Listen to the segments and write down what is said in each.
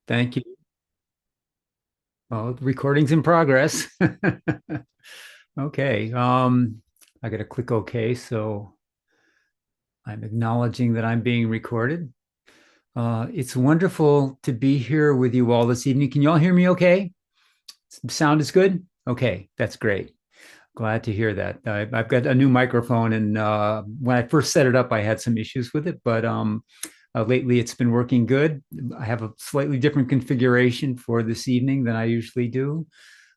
Thank you. Well, the recording's in progress. Okay. I got to click OK. So I'm acknowledging that I'm being recorded. It's wonderful to be here with you all this evening. Can you all hear me okay? Sound is good? Okay, that's great. Glad to hear that. I've got a new microphone, and when I first set it up, I had some issues with it, but lately it's been working good. I have a slightly different configuration for this evening than I usually do.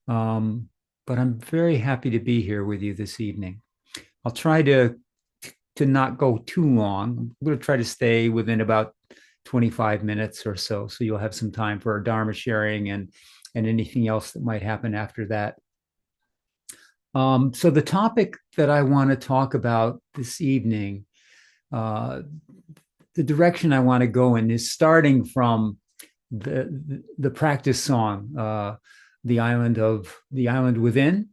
Um, but I'm very happy to be here with you this evening. I'll try to not go too long. I'm going to try to stay within about 25 minutes or so, so you'll have some time for our dharma sharing and anything else that might happen after that. So the topic that I want to talk about this evening, uh, the direction I want to go in is starting from the practice song, the island within.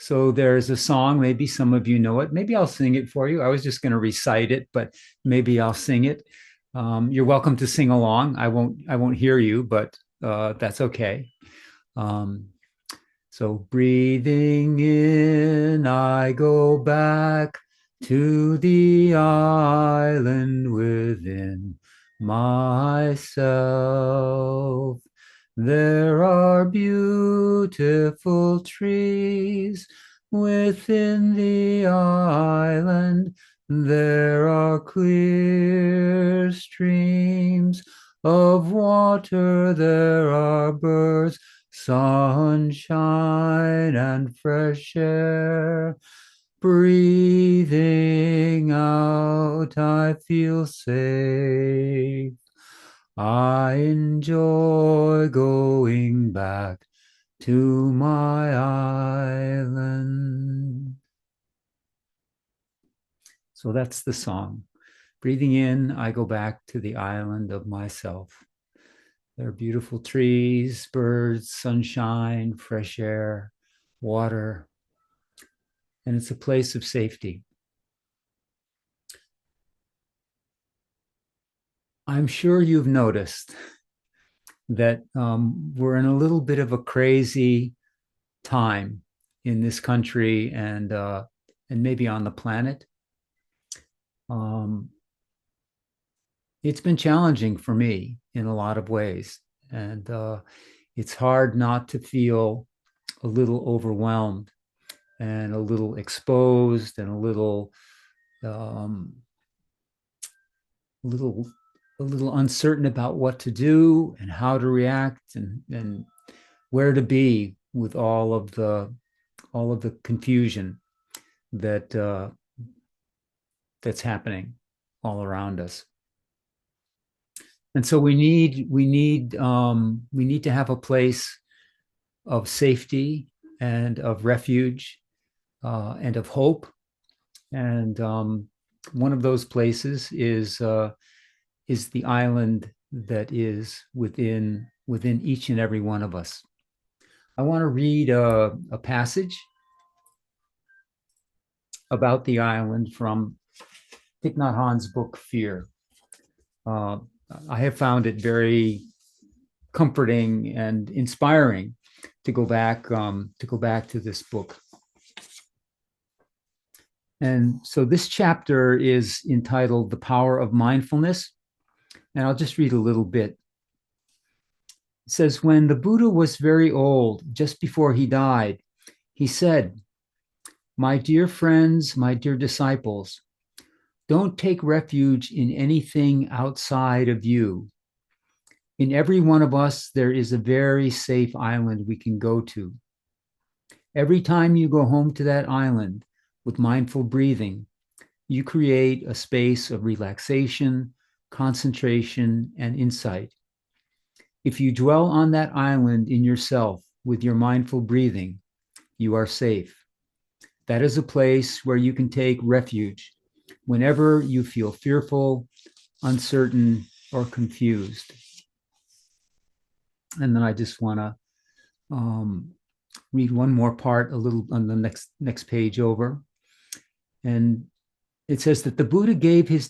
So there's a song, maybe some of you know it. Maybe I'll sing it for you. I was just going to recite it, but maybe I'll sing it. You're welcome to sing along. I won't hear you, but that's okay. Um, so breathing in, I go back to the island within myself. There are beautiful trees within the island. There are clear streams of water. There are birds, sunshine, and fresh air. Breathing out, I feel safe. I enjoy going back to my island. So that's the song. Breathing in, I go back to the island of myself. There are beautiful trees, birds, sunshine, fresh air, water, and it's a place of safety. I'm sure you've noticed that we're in a little bit of a crazy time in this country and maybe on the planet. Um, it's been challenging for me in a lot of ways, and it's hard not to feel a little overwhelmed and a little exposed and um, a little a little uncertain about what to do and how to react and where to be with all of the confusion that that's happening all around us. And so we need to have a place of safety and of refuge and of hope. And one of those places is the island that is within each and every one of us. I want to read a passage about the island from Thich Nhat Hanh's book Fear. Uh, I have found it very comforting and inspiring to go back to this book. And so this chapter is entitled "The Power of Mindfulness," and I'll just read a little bit. It says, "When the Buddha was very old, just before he died, he said, 'My dear friends, my dear disciples, don't take refuge in anything outside of you. In every one of us, there is a very safe island we can go to. Every time you go home to that island with mindful breathing, you create a space of relaxation, concentration, and insight. If you dwell on that island in yourself with your mindful breathing, you are safe. That is a place where you can take refuge whenever you feel fearful, uncertain, or confused.'" And then I just want to read one more part a little on the next page over. And it says that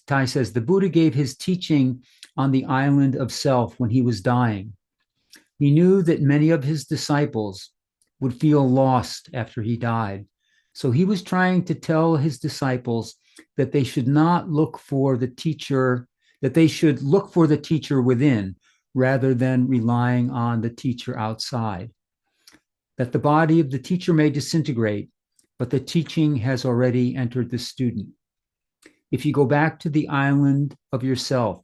Tai says, the Buddha gave his teaching on the island of self when he was dying. He knew that many of his disciples would feel lost after he died. So he was trying to tell his disciples that they should not look for the teacher, that they should look for the teacher within rather than relying on the teacher outside. That the body of the teacher may disintegrate, but the teaching has already entered the student. If you go back to the island of yourself,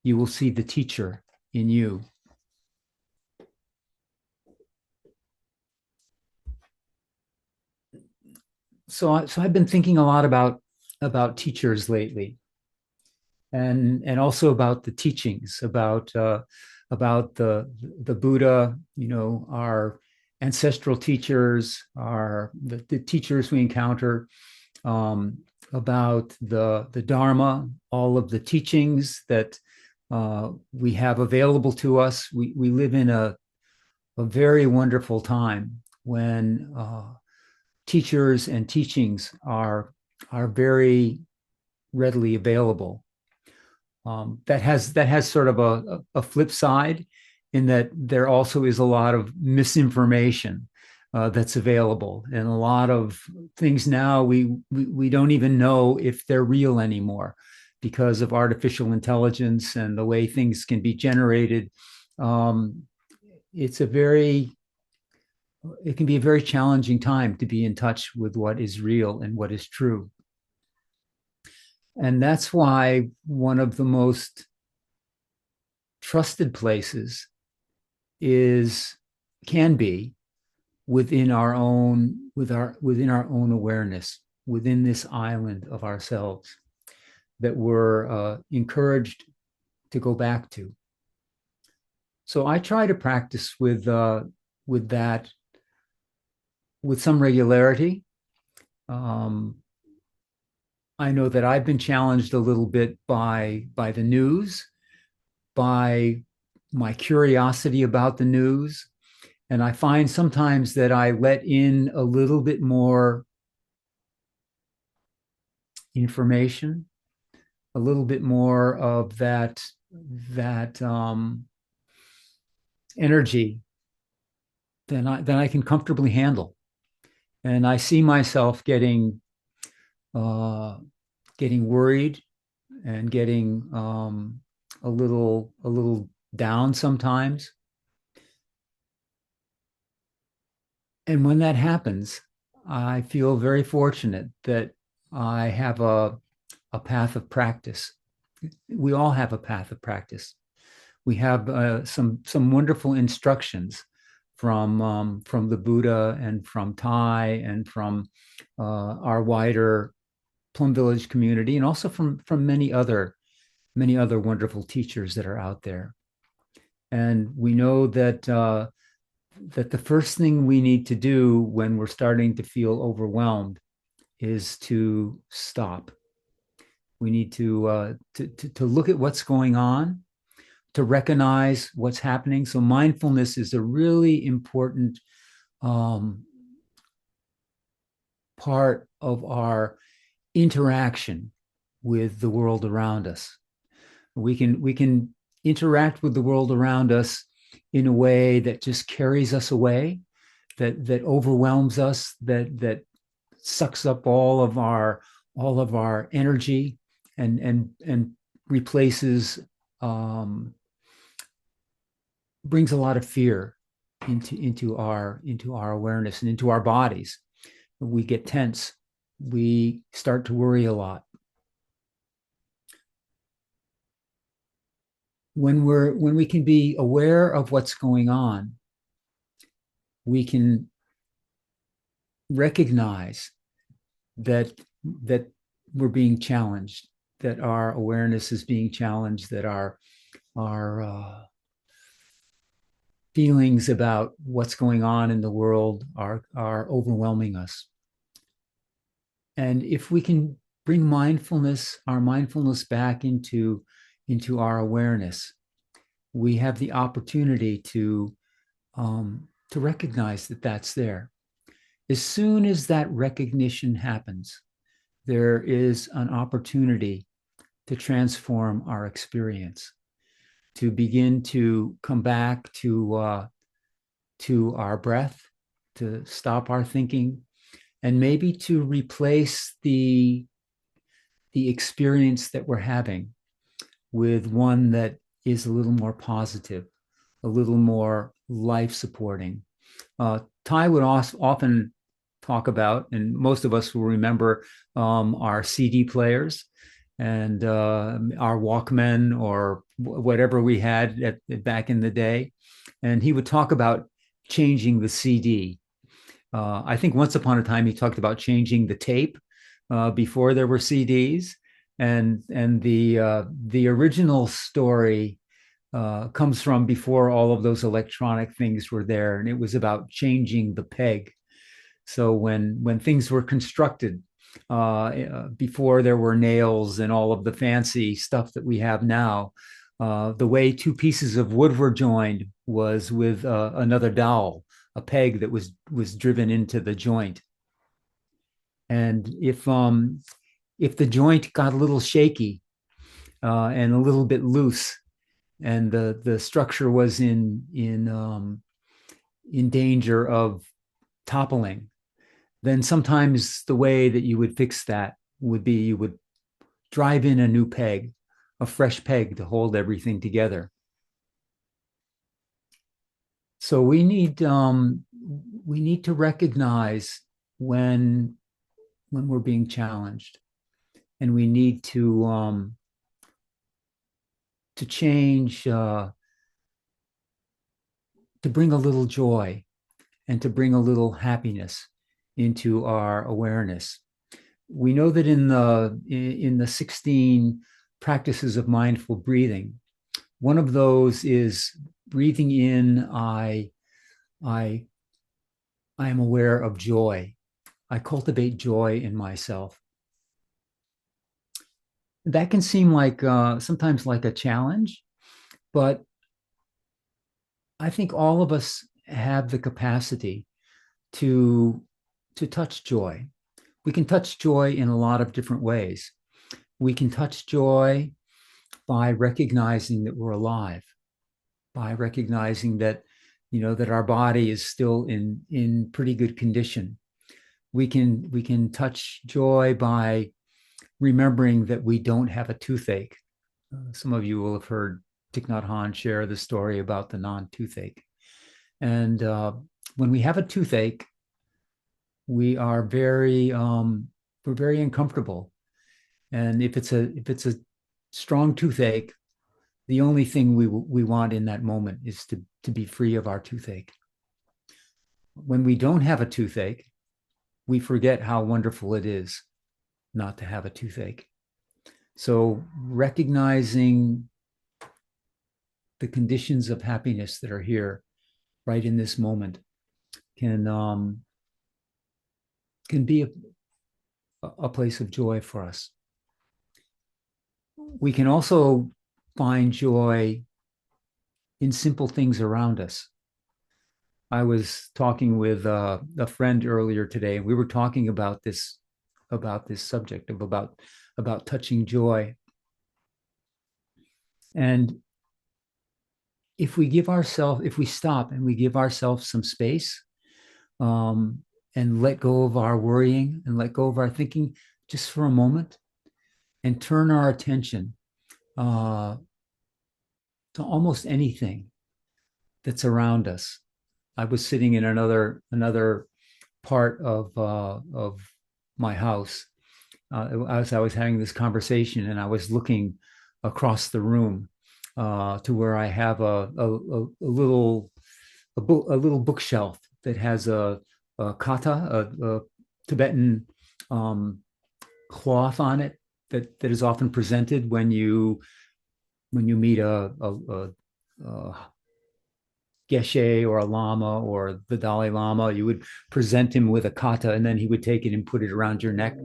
you will see the teacher in you. So I've been thinking a lot about teachers lately, and also about the teachings about the Buddha, our ancestral teachers, the teachers we encounter, um, about the Dharma, all of the teachings that we have available to us. We live in a very wonderful time when teachers and teachings are very readily available. That has sort of a flip side, in that there also is a lot of misinformation that's available, and a lot of things now we don't even know if they're real anymore because of artificial intelligence and the way things can be generated. Um, it's a very it can be a very challenging time to be in touch with what is real and what is true. And that's why one of the most trusted places is can be within our own awareness, within this island of ourselves that we're encouraged to go back to. So I try to practice with that with some regularity. Um, I know that I've been challenged a little bit by the news, by my curiosity about the news, and I find sometimes that I let in a little bit more information, a little bit more of that energy than I can comfortably handle, and I see myself uh, getting worried and getting a little down sometimes. And when that happens, I feel very fortunate that I have a path of practice. We all have a path of practice. We have some wonderful instructions from the Buddha and from Thai and from our wider Plum Village community, and also from many other wonderful teachers that are out there. And we know that the first thing we need to do when we're starting to feel overwhelmed is to stop. We need to look at what's going on, to recognize what's happening. So mindfulness is a really important um, part of our interaction with the world around us. We can interact with the world around us in a way that just carries us away, that overwhelms us, that sucks up all of our energy, and replaces, brings a lot of fear into our awareness and into our bodies. We get tense. We start to worry a lot. When we can be aware of what's going on, we can recognize that we're being challenged, that our awareness is being challenged, that our feelings about what's going on in the world are overwhelming us. And if we can bring our mindfulness back into our awareness, we have the opportunity to recognize that that's there. As soon as that recognition happens, there is an opportunity to transform our experience. to begin to come back to our breath, to stop our thinking, and maybe to replace the experience that we're having with one that is a little more positive, a little more life supporting. Ty would often talk about, and most of us will remember our CD players and our Walkmen or whatever we had back in the day. And he would talk about changing the CD. I think once upon a time he talked about changing the tape before there were CDs, and the original story comes from before all of those electronic things were there, and it was about changing the peg. So when things were constructed before there were nails and all of the fancy stuff that we have now, the way two pieces of wood were joined was with another dowel, a peg that was driven into the joint. And if the joint got a little shaky and a little bit loose, and the structure was in danger of toppling, then sometimes the way that you would fix that would be you would drive in a new peg, a fresh peg to hold everything together. So we need to recognize when we're being challenged, and we need to change, to bring a little joy and to bring a little happiness into our awareness. We know that in the 16 practices of mindful breathing, one of those is breathing in. I am aware of joy. I cultivate joy in myself. That can seem like sometimes like a challenge, but I think all of us have the capacity to to touch joy. We can touch joy in a lot of different ways. We can touch joy by recognizing that we're alive, by recognizing that that our body is still in pretty good condition. We can touch joy by remembering that we don't have a toothache. Some of you will have heard Thich Nhat Hanh share the story about the non-toothache. And when we have a toothache, we are we're very uncomfortable. And if it's a strong toothache, the only thing we want in that moment is to be free of our toothache. When we don't have a toothache, we forget how wonderful it is not to have a toothache. So recognizing the conditions of happiness that are here right in this moment can be a place of joy for us. We can also find joy in simple things around us. I was talking with a friend earlier today. We were talking about this subject of about touching joy. And if we stop and we give ourselves some space, and let go of our worrying and let go of our thinking just for a moment, and turn our attention to almost anything that's around us. I was sitting in another part of my house as I was having this conversation, and I was looking across the room to where I have a little bookshelf that has a kata, a Tibetan cloth on it that is often presented when you meet a geshe or a lama or the Dalai Lama. You would present him with a kata, and then he would take it and put it around your neck.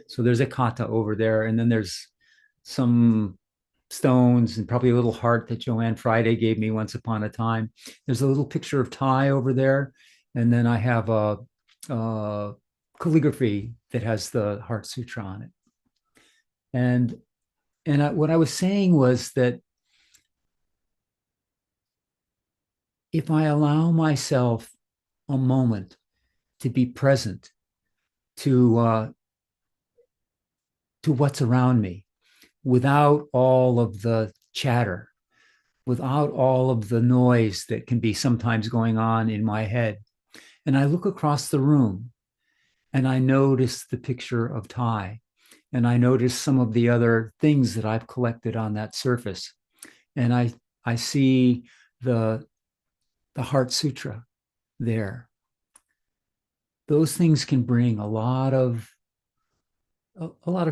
So there's a kata over there, and then there's some stones and probably a little heart that Joanne Friday gave me once upon a time. There's a little picture of Thai over there, and then I have a calligraphy that has the Heart Sutra on it. And what I was saying was that if I allow myself a moment to be present to what's around me without all of the chatter, without all of the noise that can be sometimes going on in my head. And I look across the room and I notice the picture of Thai, and I notice some of the other things that I've collected on that surface. And I see the Heart Sutra there. Those things can bring a lot of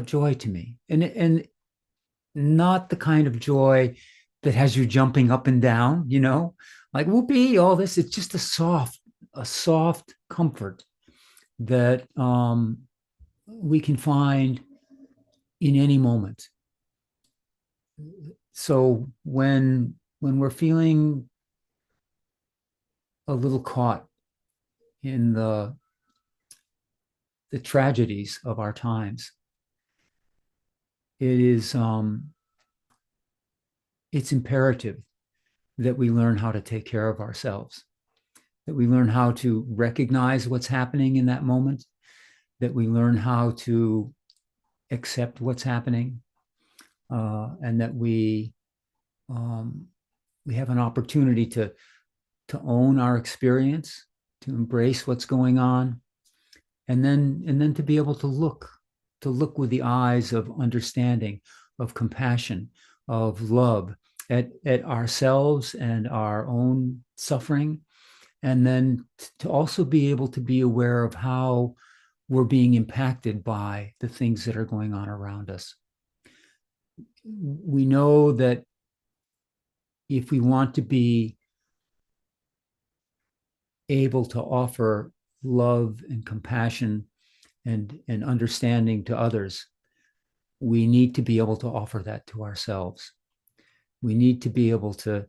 joy to me, and not the kind of joy that has you jumping up and down, like whoopee, all this. It's just a soft comfort that we can find in any moment. So when we're feeling a little caught in the tragedies of our times, it is it's imperative that we learn how to take care of ourselves, that we learn how to recognize what's happening in that moment, that we learn how to accept what's happening, and that we have an opportunity to own our experience, to embrace what's going on, and then to be able to look with the eyes of understanding, of compassion, of love at ourselves and our own suffering, and then to also be able to be aware of how we're being impacted by the things that are going on around us. We know that if we want to be able to offer love and compassion and understanding to others, we need to be able to offer that to ourselves. We need to be able to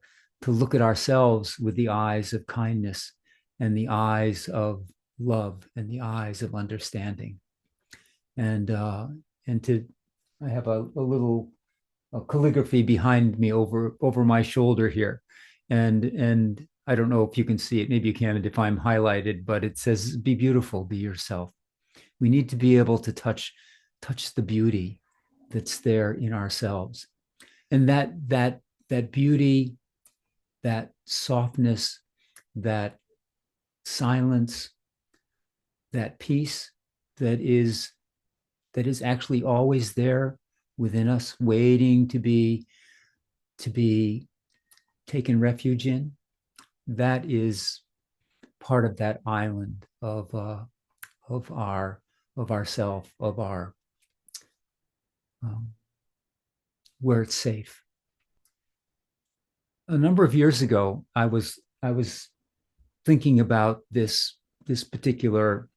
look at ourselves with the eyes of kindness and the eyes of love and the eyes of understanding. And to I have a little calligraphy behind me over my shoulder here, and I don't know if you can see it. Maybe you can if I'm highlighted, but it says, "Be beautiful, be yourself." We need to be able to touch the beauty that's there in ourselves, and that beauty, that softness, that silence, that peace that is actually always there within us, waiting to be taken refuge in. That is part of that island of ourself, of our where it's safe. A number of years ago, I was thinking about this particular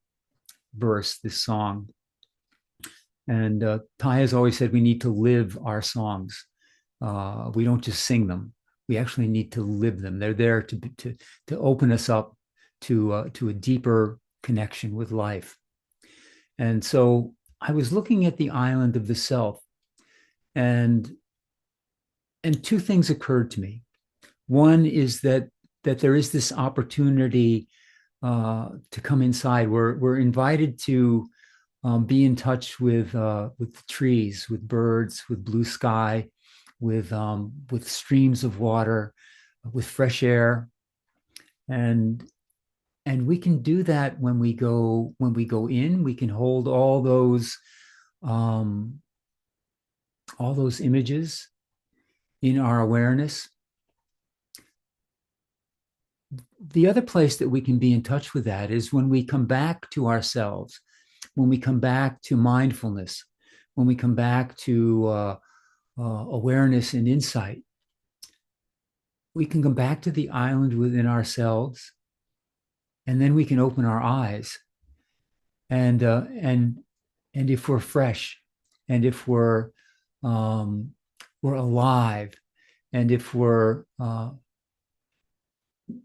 verse, this song, and Ty has always said we need to live our songs. We don't just sing them; we actually need to live them. They're there to open us up to a deeper connection with life. And so I was looking at the island of the self, and two things occurred to me. One is that there is this opportunity to come inside. We're invited to be in touch with trees, with birds, with blue sky, with streams of water, with fresh air, and we can do that when we go in. We can hold all those images in our awareness. The other place that we can be in touch with that is when we come back to ourselves, when we come back to mindfulness, when we come back to awareness and insight. We can come back to the island within ourselves, and then we can open our eyes. And if we're fresh, and if we're alive, and if we're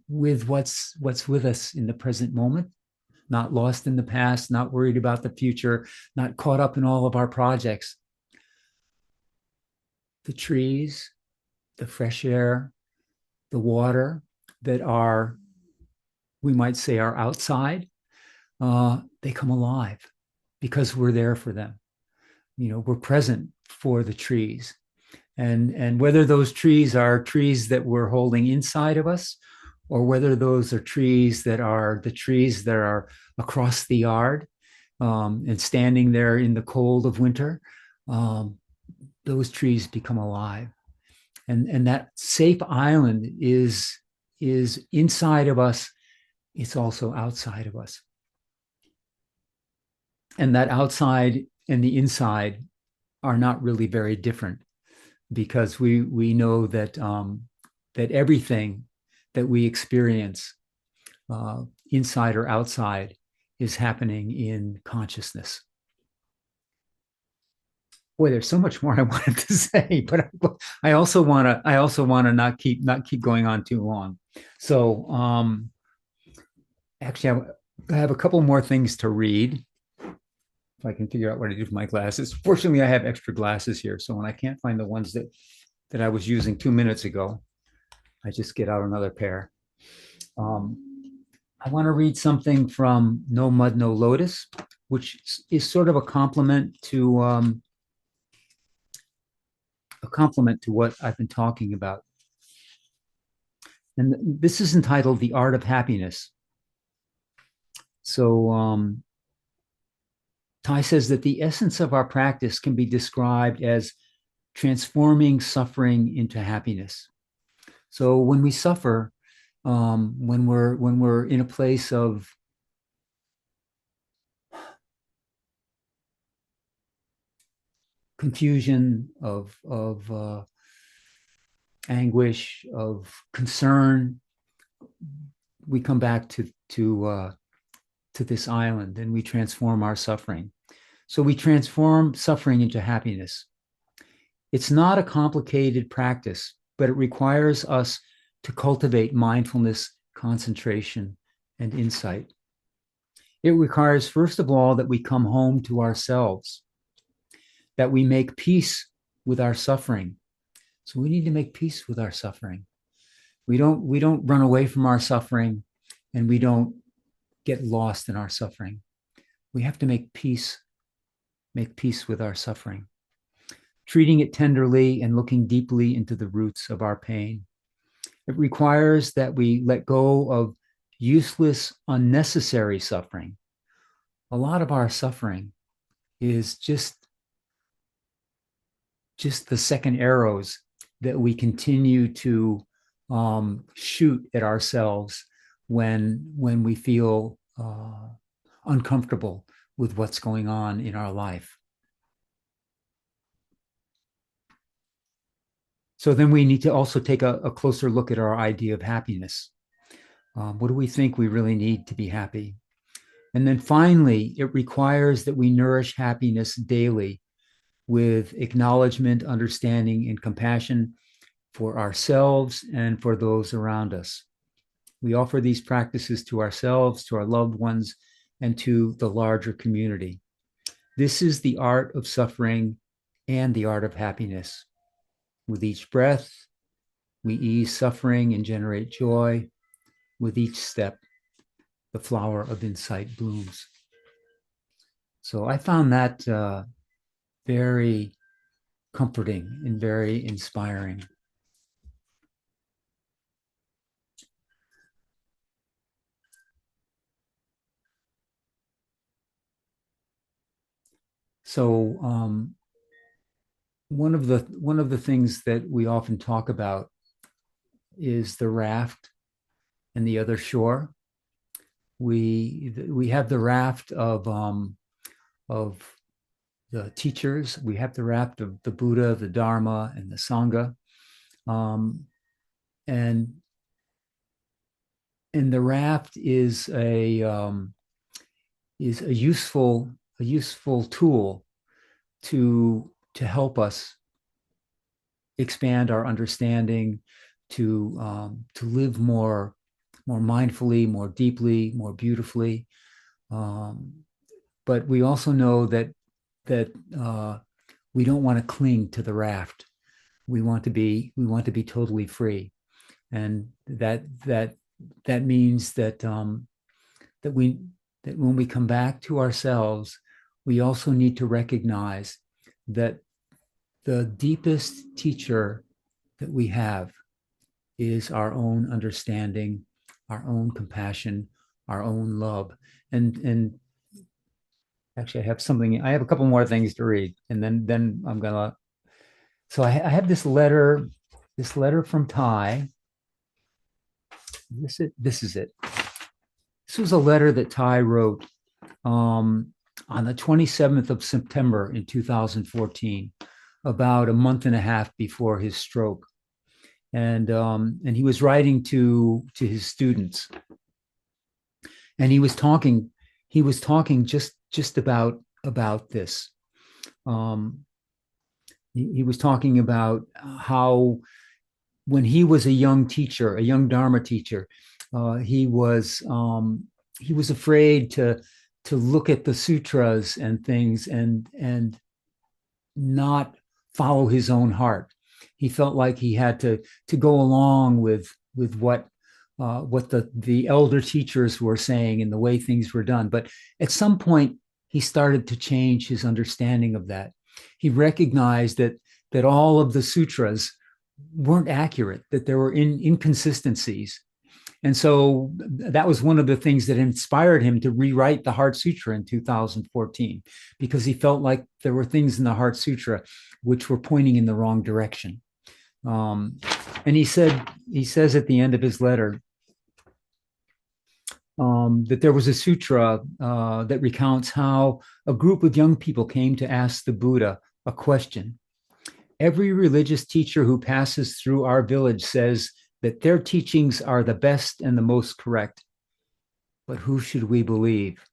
with what's with us in the present moment, not lost in the past, not worried about the future, not caught up in all of our projects. The trees, the fresh air, the water, that are, we might say, are outside, they come alive because we're there for them. We're present for the trees. And whether those trees are trees that we're holding inside of us, or whether those are trees that are the trees that are across the yard, and standing there in the cold of winter, um, those trees become alive. And that safe island is inside of us. It's also outside of us. And that outside and the inside are not really very different, because we know that that everything that we experience, inside or outside, is happening in consciousness. Boy, there's so much more I wanted to say, but I also want to not keep going on too long. So actually, I have a couple more things to read. If I can figure out what to do with my glasses. Fortunately, I have extra glasses here, so when I can't find the ones that I was using 2 minutes ago, I just get out another pair. I want to read something from No Mud, No Lotus, which is sort of a compliment to what I've been talking about. And this is entitled The Art of Happiness. So Tai says that the essence of our practice can be described as transforming suffering into happiness. So when we suffer, when we're in a place of confusion, of anguish, of concern, we come back to this island and we transform our suffering. So we transform suffering into happiness. It's not a complicated practice, but it requires us to cultivate mindfulness, concentration, and insight. It requires, first of all, that we come home to ourselves, that we make peace with our suffering. So we need to make peace with our suffering. We don't run away from our suffering, and we don't get lost in our suffering. We have to make peace with our suffering, treating it tenderly and looking deeply into the roots of our pain. It requires that we let go of useless, unnecessary suffering. A lot of our suffering is just the second arrows that we continue to shoot at ourselves when we feel uncomfortable with what's going on in our life. So then we need to also take a closer look at our idea of happiness. What do we think we really need to be happy? And then finally, it requires that we nourish happiness daily with acknowledgement, understanding, and compassion for ourselves and for those around us. We offer these practices to ourselves, to our loved ones, and to the larger community. This is the art of suffering and the art of happiness. With each breath, we ease suffering and generate joy. With each step, the flower of insight blooms. So I found that very comforting and very inspiring. So one of the things that we often talk about is the raft and the other shore. We have the raft of the teachers. We have the raft of the Buddha, the Dharma, and the Sangha, and the raft is a useful tool to help us expand our understanding, to live more mindfully, more deeply, more beautifully. But we also know that we don't want to cling to the raft. We want to be totally free. and that means that that we that when we come back to ourselves, we also need to recognize that the deepest teacher that we have is our own understanding, our own compassion, our own love. And actually, I have a couple more things to read, and then I'm gonna. So I have this letter from Ty. This is it. This was a letter that Ty wrote on the 27th of September in 2014, about a month and a half before his stroke. And he was writing to his students, and he was talking just about this. He was talking about how when he was a young teacher, a young Dharma teacher, he was afraid to look at the sutras and things and not follow his own heart. He felt like he had to go along with what the elder teachers were saying and the way things were done. But at some point, he started to change his understanding of that. He recognized that all of the sutras weren't accurate, that there were inconsistencies. And so that was one of the things that inspired him to rewrite the Heart Sutra in 2014, because he felt like there were things in the Heart Sutra which were pointing in the wrong direction. And he says at the end of his letter that there was a sutra that recounts how a group of young people came to ask the Buddha a question. Every religious teacher who passes through our village says that their teachings are the best and the most correct. But who should we believe?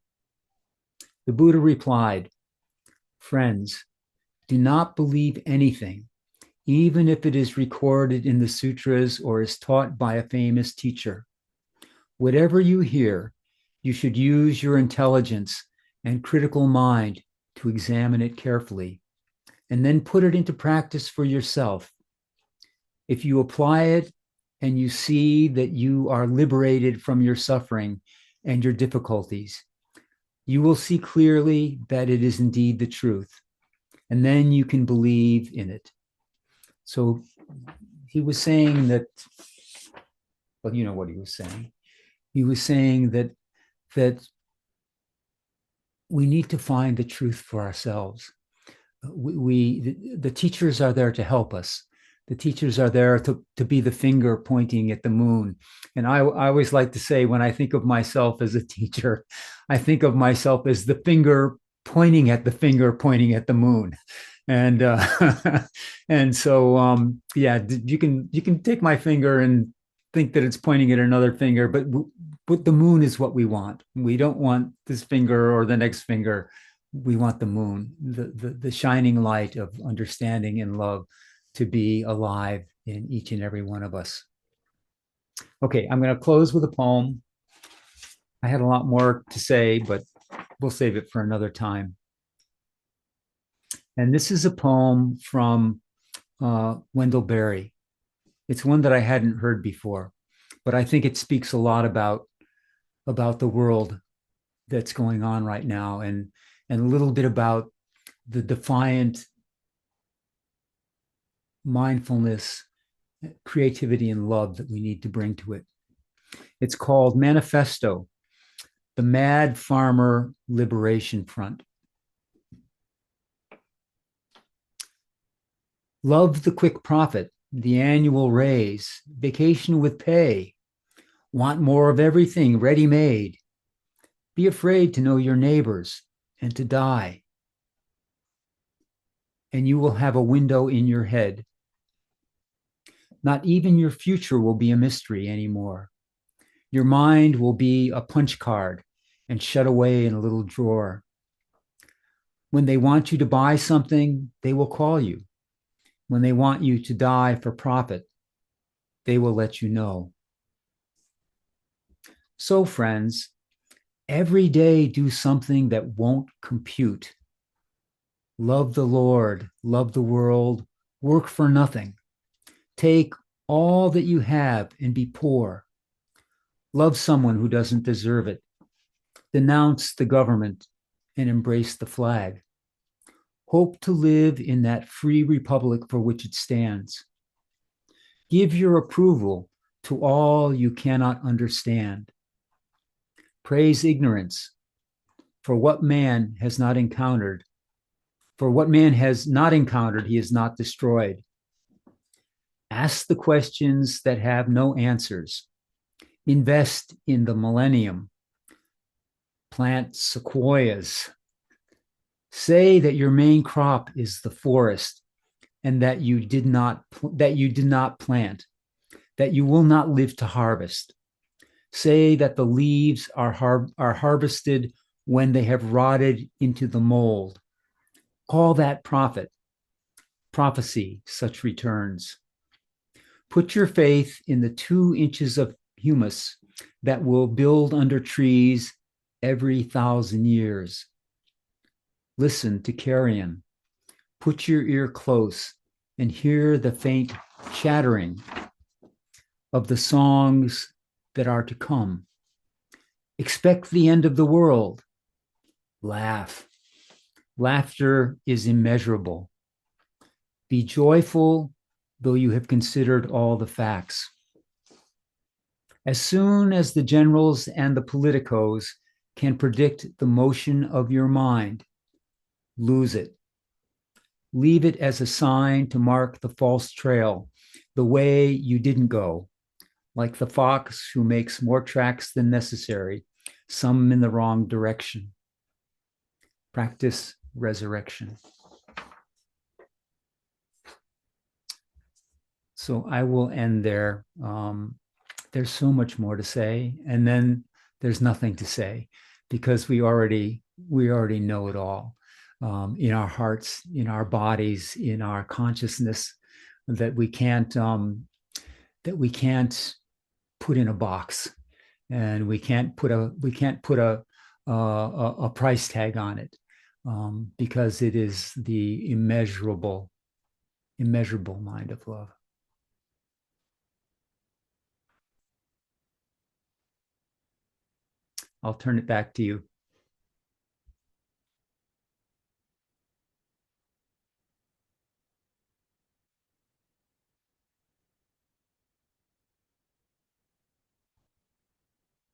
The Buddha replied, friends, do not believe anything, even if it is recorded in the sutras or is taught by a famous teacher. Whatever you hear, you should use your intelligence and critical mind to examine it carefully, and then put it into practice for yourself. If you apply it and you see that you are liberated from your suffering and your difficulties, you will see clearly that it is indeed the truth, and then you can believe in it. So he was saying that, well, you know what he was saying. He was saying that we need to find the truth for ourselves. The teachers are there to help us. The teachers are there to be the finger pointing at the moon. And I always like to say, when I think of myself as a teacher, I think of myself as the finger pointing at the moon. And and so yeah, you can take my finger and think that it's pointing at another finger, but the moon is what we want. We don't want this finger or the next finger. We want the moon, the shining light of understanding and love, to be alive in each and every one of us. Okay, I'm going to close with a poem. I had a lot more to say, but we'll save it for another time. And this is a poem from Wendell Berry. It's one that I hadn't heard before, but I think it speaks a lot about the world that's going on right now, and a little bit about the defiant mindfulness, creativity, and love that we need to bring to it. It's called Manifesto, the Mad Farmer Liberation Front. Love the quick profit, the annual raise, vacation with pay. Want more of everything ready-made. Be afraid to know your neighbors and to die. And you will have a window in your head. Not even your future will be a mystery anymore. Your mind will be a punch card and shut away in a little drawer. When they want you to buy something, they will call you. When they want you to die for profit, they will let you know. So, friends, every day do something that won't compute. Love the Lord, love the world, work for nothing. Take all that you have and be poor. Love someone who doesn't deserve it. Denounce the government and embrace the flag. Hope to live in that free republic for which it stands. Give your approval to all you cannot understand. Praise ignorance for what man has not encountered. For what man has not encountered, he is not destroyed. Ask the questions that have no answers. Invest in the millennium. Plant sequoias. Say that your main crop is the forest and that you did not plant, that you will not live to harvest. Say that the leaves are harvested when they have rotted into the mold. Call that prophecy, such returns. Put your faith in the 2 inches of humus that will build under trees every 1,000 years. Listen to carrion. Put your ear close and hear the faint chattering of the songs that are to come. Expect the end of the world. Laugh. Laughter is immeasurable. Be joyful, though you have considered all the facts. As soon as the generals and the politicos can predict the motion of your mind, lose it. Leave it as a sign to mark the false trail, the way you didn't go, like the fox who makes more tracks than necessary, some in the wrong direction. Practice resurrection. So I will end there. There's so much more to say, and then there's nothing to say because we already know it all, in our hearts, in our bodies, in our consciousness, that we can't put in a box, and we can't put a price tag on it, because it is the immeasurable mind of love. I'll turn it back to you.